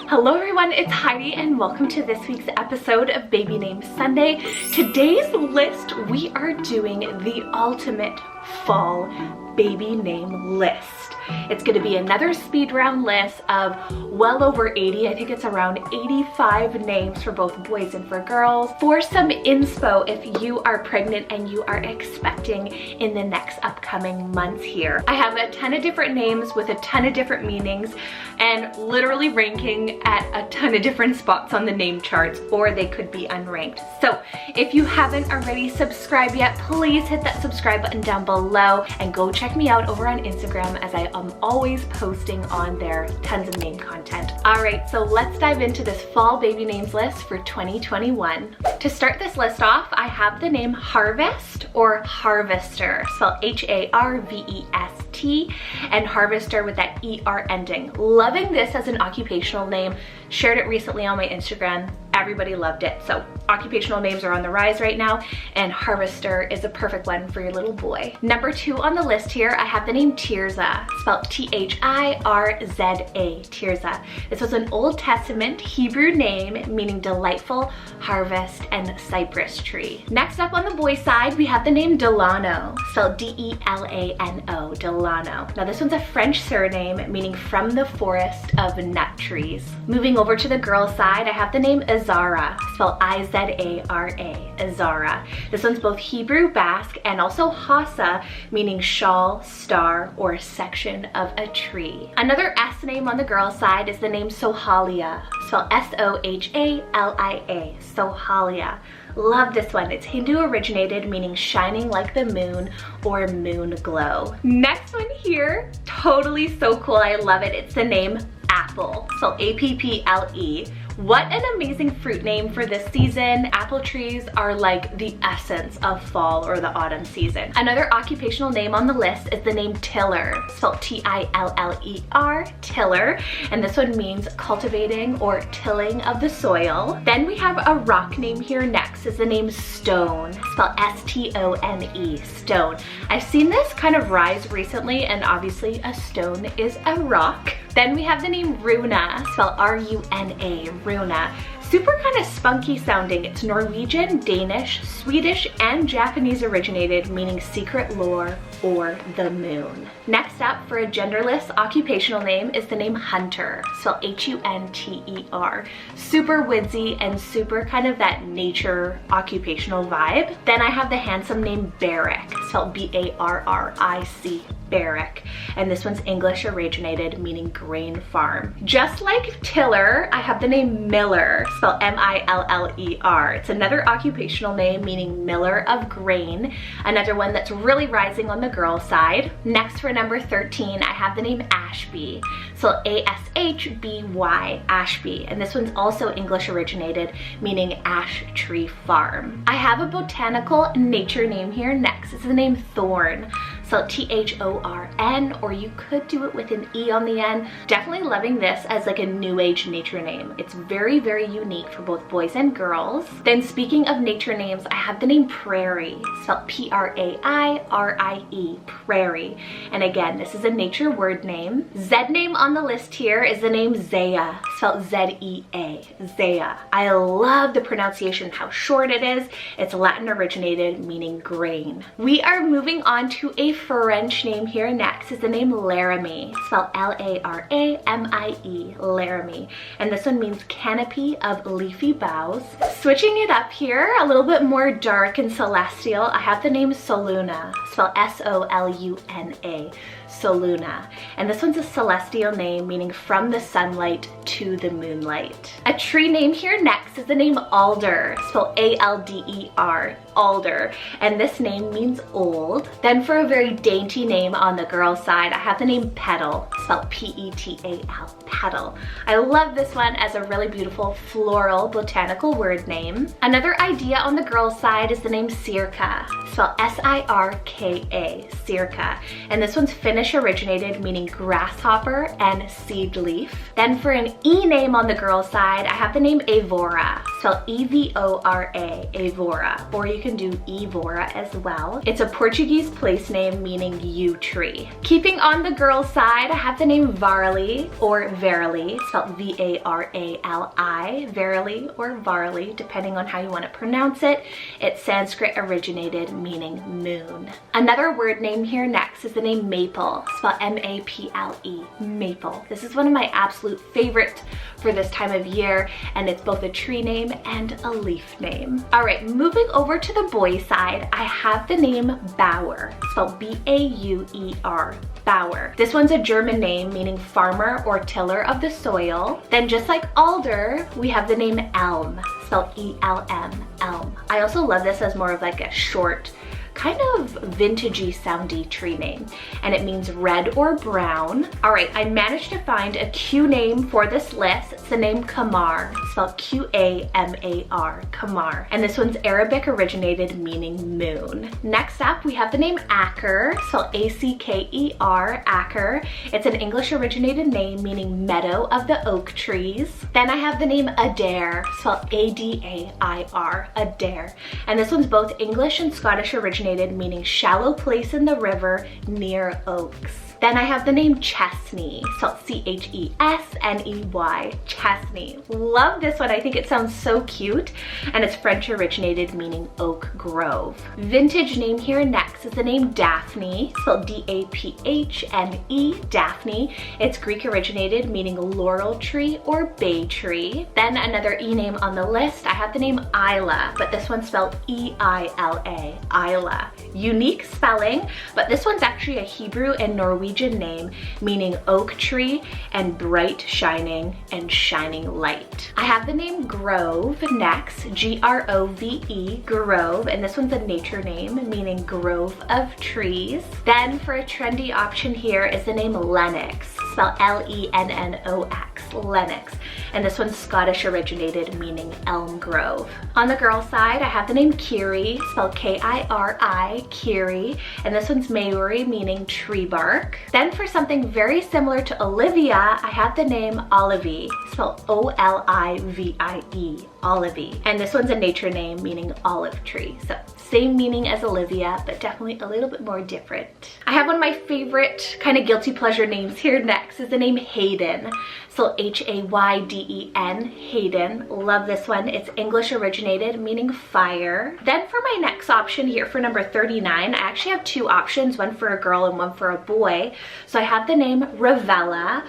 Hello everyone, it's Heidi and welcome to this week's episode of Baby Name Sunday. Today's list, we are doing the ultimate fall baby name list. It's going to be another speed round list of well over 80, I think it's around 85 names for both boys and for girls. For some inspo if you are pregnant and you are expecting in the next upcoming months here. I have a ton of different names with a ton of different meanings and literally ranking at a ton of different spots on the name charts, or they could be unranked. So if you haven't already subscribed yet, please hit that subscribe button down below and go check me out over on Instagram, as I am always posting on there tons of name content. All right, so let's dive into this fall baby names list for 2021. To start this list off, I have the name Harvest or Harvester, spelled H-A-R-V-E-S-T, and Harvester with that E-R ending. Loving this as an occupational name. Shared it recently on my Instagram. Everybody loved it. So occupational names are on the rise right now, and Harvester is a perfect one for your little boy. Number 2 on the list here, I have the name Tirzah, spelled T-H-I-R-Z-A, Tirzah. This was an Old Testament Hebrew name meaning delightful harvest and cypress tree. Next up on the boy side, we have the name Delano, spelled D-E-L-A-N-O, Delano. Now this one's a French surname meaning from the forest of nut trees. Moving over to the girl side, I have the name Azara, spelled I-Z-A-R-A, Azara. This one's both Hebrew, Basque, and also Hausa, meaning shawl, star, or section of a tree. Another S name on the girl side is the name Sohalia, spelled S-O-H-A-L-I-A, Sohalia. Love this one. It's Hindu originated, meaning shining like the moon or moon glow. Next one here, totally so cool. I love it. It's the name Apple, so A-P-P-L-E. What an amazing fruit name for this season. Apple trees are like the essence of fall or the autumn season. Another occupational name on the list is the name Tiller, spelled T-I-L-L-E-R, Tiller, and this one means cultivating or tilling of the soil. Then we have a rock name here next, is the name Stone, spelled S-T-O-N-E, Stone. I've seen this kind of rise recently, and obviously a stone is a rock. Then we have the name Runa, spelled R-U-N-A, Runa. Super kind of spunky sounding. It's Norwegian, Danish, Swedish, and Japanese originated, meaning secret lore or the moon. Next up, for a genderless occupational name, is the name Hunter, spelled H-U-N-T-E-R. Super woodsy and super kind of that nature occupational vibe. Then I have the handsome name Barrick, spelled B-A-R-R-I-C, Barrick. And this one's English originated, meaning grain farm. Just like Tiller, I have the name Miller, spelled M-I-L-L-E-R. It's another occupational name meaning miller of grain. Another one that's really rising on the girl side. Next, for number 13, I have the name Ashby, so A-S-H-B-Y, Ashby. And this one's also English originated, meaning ash tree farm. I have a botanical nature name here next. It's the name Thorn, so T-H-O-R-N, or you could do it with an E on the end. Definitely loving this as like a new age nature name. It's very, very unique for both boys and girls. Then speaking of nature names, I have the name Prairie, spelled P-R-A-I-R-I-E, Prairie. And again, this is a nature word name. Z name on the list here is the name Zea, spelled Z-E-A, Zea. I love the pronunciation, how short it is. It's Latin originated, meaning grain. We are moving on to a French name here next, is the name Laramie, spelled L-A-R-A-M-I-E, Laramie. And this one means canopy of leafy boughs. Switching it up here, a little bit more dark and celestial, I have the name Soluna, spelled S-O-L-U-N-A, Soluna. And this one's a celestial name meaning from the sunlight to the moonlight. A tree name here next is the name Alder, spelled A-L-D-E-R, Alder. And this name means old. Then for a very dainty name on the girl side, I have the name Petal, spelled P-E-T-A-L, Petal. I love this one as a really beautiful floral botanical word name. Another idea on the girl side is the name Circa, spelled S-I-R-K-A, Circa. And this one's Finnish originated, meaning grasshopper and seed leaf. Then for an E name on the girl side, I have the name Evora, spelled E-V-O-R-A, Evora. Or you can do Evora as well. It's a Portuguese place name meaning yew tree. Keeping on the girl side, I have the name Varley or Verily, spelled V-A-R-A-L-I, Verily or Varley, depending on how you want to pronounce it. It's Sanskrit originated meaning moon. Another word name here next is the name Maple, spelled M-A-P-L-E, Maple. This is one of my absolute favorites for this time of year, and it's both a tree name and a leaf name. All right, moving over to the boy side, I have the name Bauer, spelled B-A-U-E-R, Bauer. This one's a German name meaning farmer or tiller of the soil. Then just like alder, we have the name Elm, spelled E-L-M, Elm. I also love this as more of like a short, kind of vintagey soundy tree name, and it means red or brown. All right, I managed to find a Q name for this list. It's the name Kamar, spelled Q-A-M-A-R, Kamar. And this one's Arabic originated meaning moon. Next up, we have the name Acker, spelled A-C-K-E-R, Acker. It's an English originated name meaning meadow of the oak trees. Then I have the name Adair, spelled A-D-A-I-R, Adair. And this one's both English and Scottish originated meaning shallow place in the river near oaks. Then I have the name Chesney, spelled C-H-E-S-N-E-Y, Chesney. Love this one. I think it sounds so cute, and it's French originated meaning oak grove. Vintage name here next is the name Daphne, spelled D-A-P-H-N-E, Daphne. It's Greek originated meaning laurel tree or bay tree. Then another E name on the list, I have the name Isla, but this one's spelled E-I-L-A, Isla. Unique spelling, but this one's actually a Hebrew and Norwegian name meaning oak tree and bright shining and shining light. I have the name Grove next, G-R-O-V-E, Grove, and this one's a nature name meaning grove of trees. Then for a trendy option here is the name Lennox, spelled L-E-N-N-O-X, Lennox, and this one's Scottish originated meaning elm grove. On the girl side, I have the name Kiri, spelled K-I-R-I, Kiri, and this one's Maori meaning tree bark. Then for something very similar to Olivia, I have the name Olivie, spelled O-L-I-V-I-E, Olivie. And this one's a nature name meaning olive tree. So same meaning as Olivia, but definitely a little bit more different. I have one of my favorite kind of guilty pleasure names here next is the name Hayden. So H-A-Y-D-E-N, Hayden. Love this one. It's English originated meaning fire. Then for my next option here for number 39, I actually have two options, one for a girl and one for a boy. So I have the name Ravella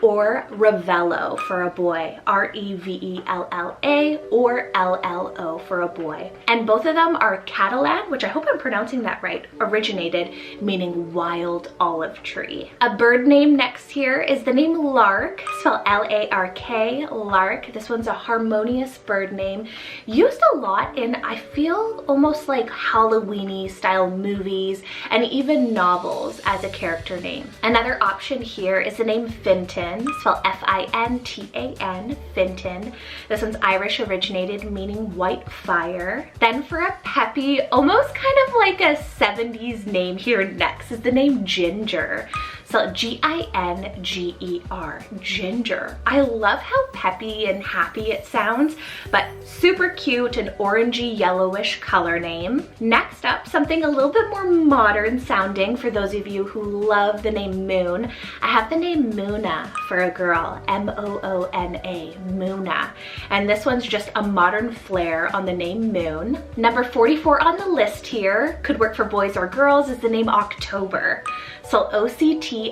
or Ravello for a boy, R-E-V-E-L-L-A or L-L-O for a boy. And both of them are Catalan, which I hope I'm pronouncing that right, originated meaning wild olive tree. A bird name next here is the name Lark, spelled L-A-R-K, Lark. This one's a harmonious bird name used a lot in, I feel, almost like Halloween-y style movies and even novels as a character name. Another option here is the name Finton, spelled F-I-N-T-A-N, Finton. This one's Irish originated meaning white fire. Then for a peppy, almost kind of like a 70s name here next is the name Ginger. So G-I-N-G-E-R, Ginger. I love how peppy and happy it sounds, but super cute and orangey yellowish color name. Next up, something a little bit more modern sounding for those of you who love the name Moon. I have the name Moona for a girl, M-O-O-N-A, Moona. And this one's just a modern flair on the name Moon. Number 44 on the list here, could work for boys or girls, is the name October. So O-C-T-O-B-E-R,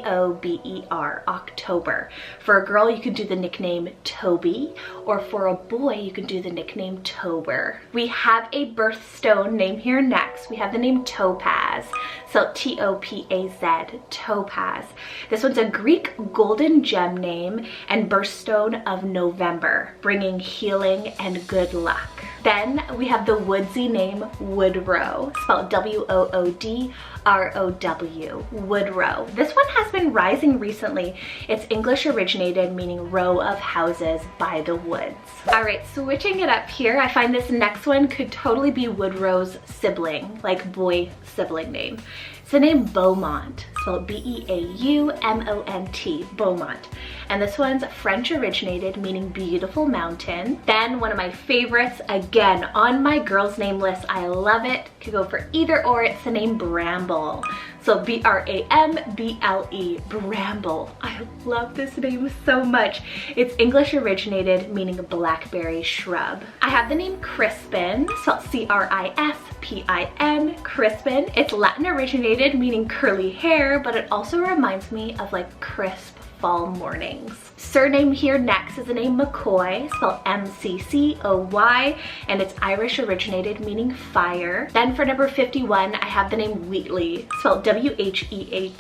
October. For a girl, you could do the nickname Toby, or for a boy, you could do the nickname Tober. We have a birthstone name here next. We have the name Topaz, so T-O-P-A-Z, Topaz. This one's a Greek golden gem name and birthstone of November, bringing healing and good luck. Then we have the woodsy name Woodrow, spelled W-O-O-D-R-O-W, Woodrow. This one has been rising recently. It's English originated, meaning row of houses by the woods. All right, switching it up here, I find this next one could totally be Woodrow's sibling, like boy sibling name. It's the name Beaumont, spelled B-E-A-U-M-O-N-T, Beaumont. And this one's French originated, meaning beautiful mountain. Then one of my favorites, again, on my girl's name list, I love it. Could go for either or, it's the name Bramble. So B-R-A-M-B-L-E, Bramble. I love this name so much. It's English originated, meaning blackberry shrub. I have the name Crispin, spelled C-R-I-S-P-I-N, Crispin. It's Latin originated, meaning curly hair, but it also reminds me of like crisp fall mornings. Surname here next is the name McCoy, spelled M-C-C-O-Y, and it's Irish originated, meaning fire. Then for number 51, I have the name Wheatley, spelled W-H-E-A-T-L-E-Y,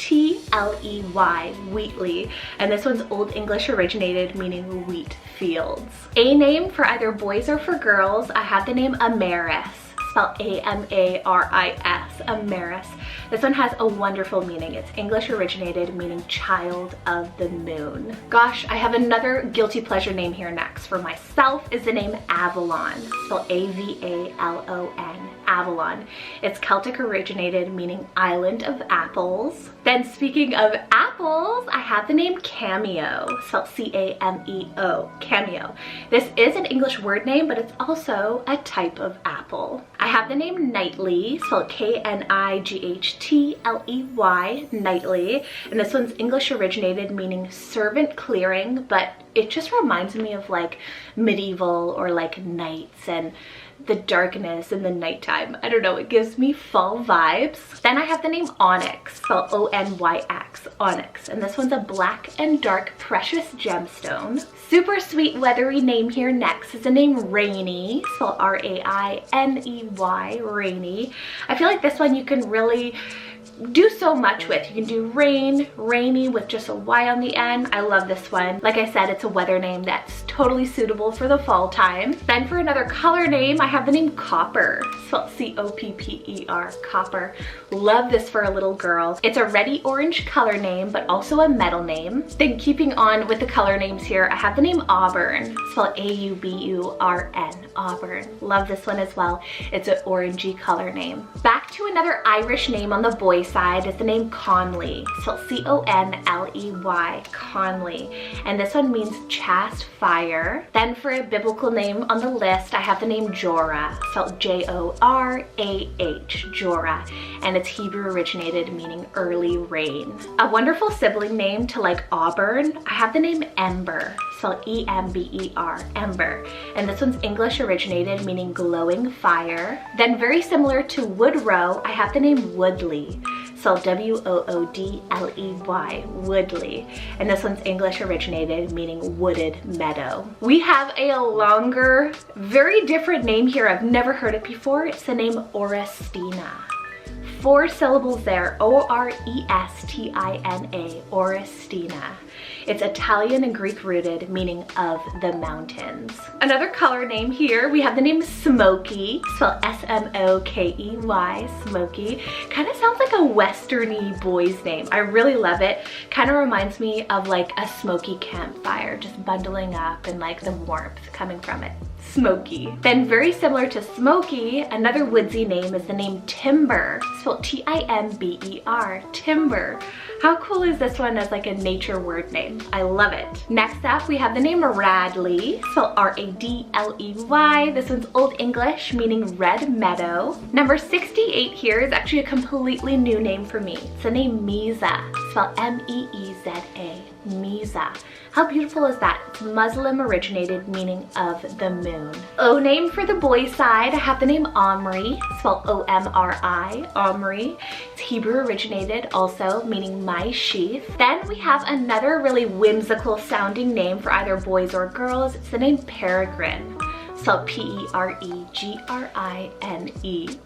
Wheatley, and this one's Old English originated, meaning wheat fields. A name for either boys or for girls, I have the name Amaris, spelled A-M-A-R-I-S, Amaris. This one has a wonderful meaning. It's English originated, meaning child of the moon. Gosh, I have another guilty pleasure name here next. For myself is the name Avalon, spelled A-V-A-L-O-N, Avalon. It's Celtic originated, meaning island of apples. Then speaking of apples, I have the name Cameo, spelled C-A-M-E-O, Cameo. This is an English word name, but it's also a type of apple. I have the name Knightley, spelled K-N-I-G-H-T-L-E-Y, Knightley, and this one's English originated, meaning servant clearing, but it just reminds me of like medieval or like knights and the darkness in the nighttime. I don't know, it gives me fall vibes. Then I have the name Onyx, spelled O-N-Y-X, Onyx, and this one's a black and dark precious gemstone. Super sweet weathery name here next is the name Rainy, spelled R-A-I-N-E-Y, Rainy. I feel like this one you can really do so much with. You can do rainy with just a Y on the end. I love this one. Like I said, it's a weather name that's totally suitable for the fall time. Then for another color name, I have the name Copper, spelled C-O-P-P-E-R, Copper. Love this for a little girl. It's a reddy orange color name, but also a metal name. Then keeping on with the color names here, I have the name Auburn, spelled A-U-B-U-R-N, Auburn. Love this one as well. It's an orangey color name. Back to another Irish name on the boy side is the name Conley, spelled C-O-N-L-E-Y, Conley, and this one means chaste fire. Then for a biblical name on the list, I have the name Jorah, spelled J-O-R-A-H, Jorah, and it's Hebrew originated, meaning early rain. A wonderful sibling name to like Auburn, I have the name Ember, spelled E-M-B-E-R, Ember, and this one's English originated, meaning glowing fire. Then very similar to Woodrow, I have the name Woodley, spelled W-O-O-D-L-E-Y, Woodley, and this one's English originated, meaning wooded meadow. We have a longer, very different name here. I've never heard it before. It's the name Orrestina. 4 syllables there, O-R-E-S-T-I-N-A, Orrestina. It's Italian and Greek rooted, meaning of the mountains. Another color name here, we have the name Smoky, spelled S-M-O-K-E-Y, Smoky. Kind of sounds like a westerny boy's name. I really love it. Kind of reminds me of like a smoky campfire, just bundling up and like the warmth coming from it. Smoky. Then very similar to Smoky, another woodsy name is the name Timber, spelled T-I-M-B-E-R, Timber. How cool is this one as like a nature word name? I love it. Next up, we have the name Radley, spelled R-A-D-L-E-Y. This one's Old English, meaning red meadow. Number 68 here is actually a completely new name for me. It's the name Misa, spelled M-E-E-Z-A, Misa. How beautiful is that? It's Muslim originated, meaning of the moon. O name for the boy side, I have the name Omri, spelled O-M-R-I, Omri. It's Hebrew originated also, meaning my sheaf. Then we have another really whimsical sounding name for either boys or girls. It's the name Peregrine, spelled P-E-R-E-G-R-I-N-E,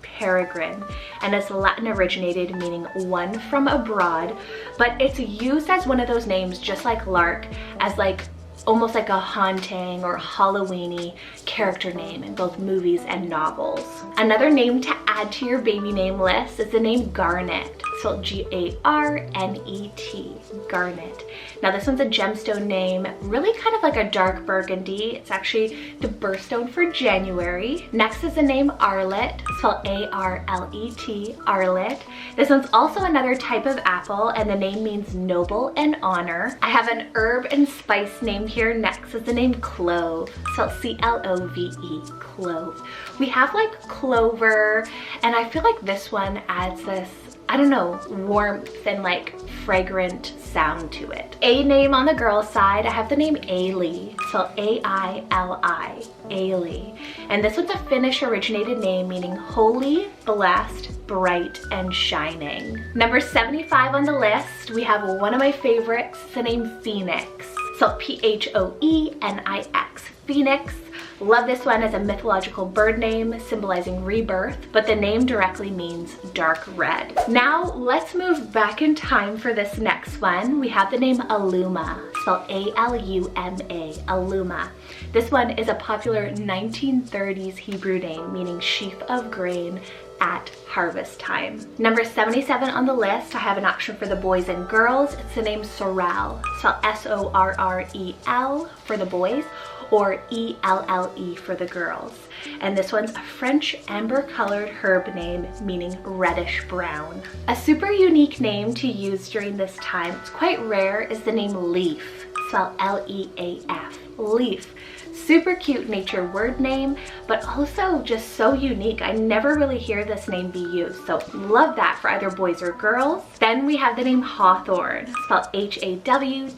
Peregrine, and it's Latin originated, meaning one from abroad, but it's used as one of those names, just like Lark, as like almost like a haunting or Halloween-y character name in both movies and novels. Another name to add to your baby name list is the name Garnet, spelled G-A-R-N-E-T, Garnet. Now this one's a gemstone name, really kind of like a dark burgundy. It's actually the birthstone for January. Next is the name Arlet, spelled A-R-L-E-T, Arlet. This one's also another type of apple, and the name means noble and honor. I have an herb and spice name here. Next is the name Clove, spelled C-L-O-V-E, Clove. We have like clover, and I feel like this one adds this, I don't know, warmth and like fragrant sound to it. A name on the girl's side, I have the name Ailey, spelled A-I-L-I, Ailey. And this one's a Finnish originated name meaning holy, blessed, bright, and shining. Number 75 on the list, we have one of my favorites, the name Phoenix, spelled P-H-O-E-N-I-X, Phoenix. Love this one as a mythological bird name symbolizing rebirth, but the name directly means dark red. Now let's move back in time for this next one. We have the name Aluma, spelled A-L-U-M-A, Aluma. This one is a popular 1930s Hebrew name meaning sheaf of grain at harvest time. Number 77 on the list, I have an option for the boys and girls. It's the name Sorrel, spelled S-O-R-R-E-L for the boys, or E-L-L-E for the girls. And this one's a French amber colored herb name meaning reddish brown. A super unique name to use during this time, it's quite rare, is the name Leaf, spelled L-E-A-F, Leaf. Super cute nature word name, but also just so unique. I never really hear this name be used, so love that for either boys or girls. Then we have the name Hawthorne, spelled H-A-W-T-H-O-R-N-E,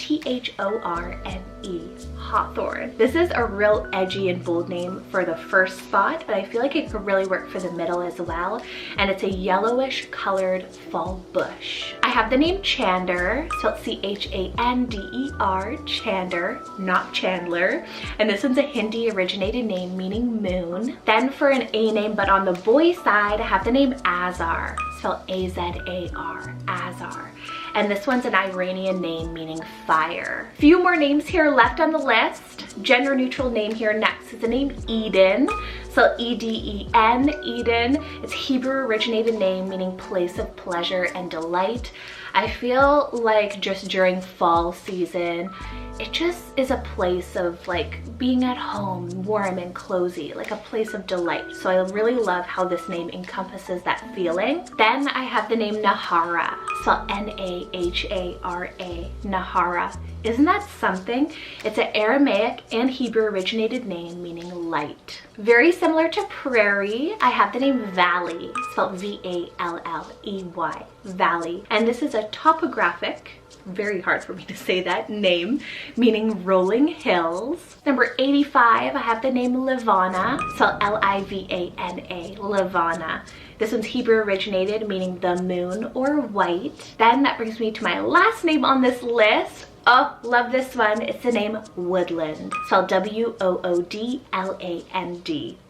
Hawthorne. This is a real edgy and bold name for the first spot, but I feel like it could really work for the middle as well. And it's a yellowish colored fall bush. I have the name Chander, spelled C-H-A-N-D-E-R, Chander, not Chandler. And this one's a Hindi originated name meaning moon. Then for an A name, but on the boy side, I have the name Azar, spelled A-Z-A-R, Azar. And this one's an Iranian name meaning fire. Few more names here left on the list. Gender neutral name here next is the name Eden, so E-D-E-N, Eden. It's Hebrew originated name meaning place of pleasure and delight. I feel like just during fall season, it just is a place of like being at home, warm and cozy, like a place of delight. So I really love how this name encompasses that feeling. Then I have the name Nahara, so N-A-H-A-R-A, Nahara. Isn't that something? It's an Aramaic and Hebrew originated name meaning light. Very similar to prairie, I have the name Valley, spelled V-A-L-L-E-Y, Valley. And this is a topographic, very hard for me to say that, name meaning rolling hills. Number 85, I have the name Livana, spelled L-I-V-A-N-A, Livana. This one's Hebrew originated meaning the moon or white. Then that brings me to my last name on this list. Oh, love this one. It's the name Woodland, spelled W-O-O-D-L-A-N-D,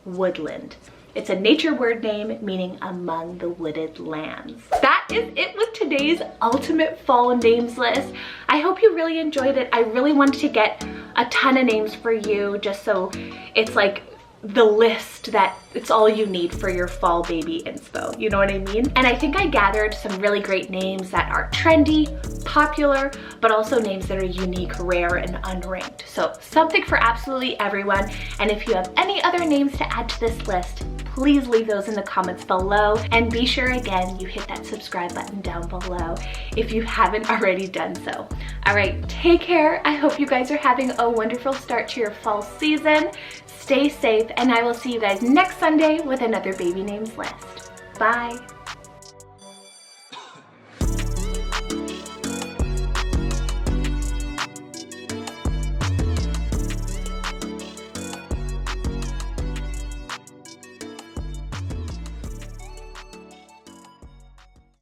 Woodland. It's a nature word name meaning among the wooded lands. That is it with today's ultimate fall names list. I hope you really enjoyed it. I really wanted to get a ton of names for you just so it's like the list that it's all you need for your fall baby inspo, you know what I mean? And I think I gathered some really great names that are trendy, popular, but also names that are unique, rare, and unranked. So something for absolutely everyone. And if you have any other names to add to this list, please leave those in the comments below. And be sure again, you hit that subscribe button down below if you haven't already done so. All right, take care. I hope you guys are having a wonderful start to your fall season. Stay safe, and I will see you guys next Sunday with another baby names list. Bye.